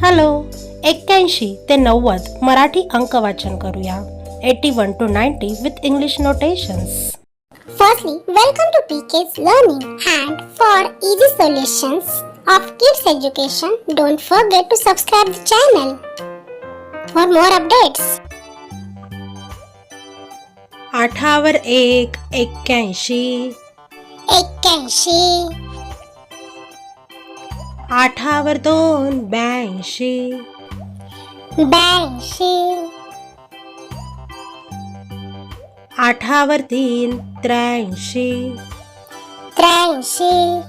Hello, 81 ते 90 मराठी अंक वाचन करूया. 81 to 90 with English notations. Firstly, welcome to PK's Learning, and for easy solutions of kids education, don't forget to subscribe the channel for more updates. 8वर 1 81, 81, 8वर 2 82, 82, 8वर 3 83, 83,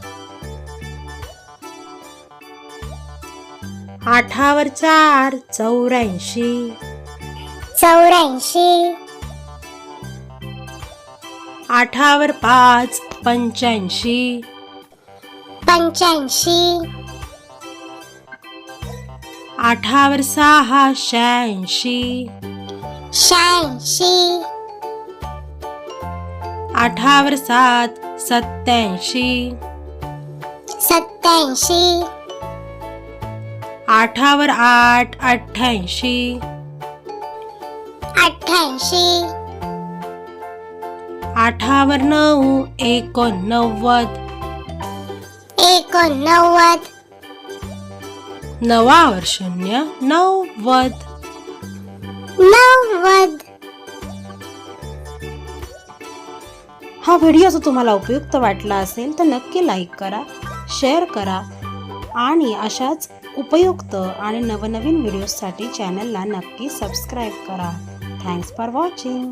8वर 4 84, 84, 8वर 5 85, 85, 8वर 6 86, 86, 8वर 7 87, 87, 8वर 8 88, 88, 8वर 9 89, 89, 9वर 0 90. 90. हा video जर तुम्हाला उपयुक्त वाटला असेल तर नक्की लाईक करा, शेअर करा आणि अशाच उपयुक्त आणि नवनवीन व्हिडिओजसाठी चॅनलला नक्की सबस्क्राईब करा. Thanks for watching.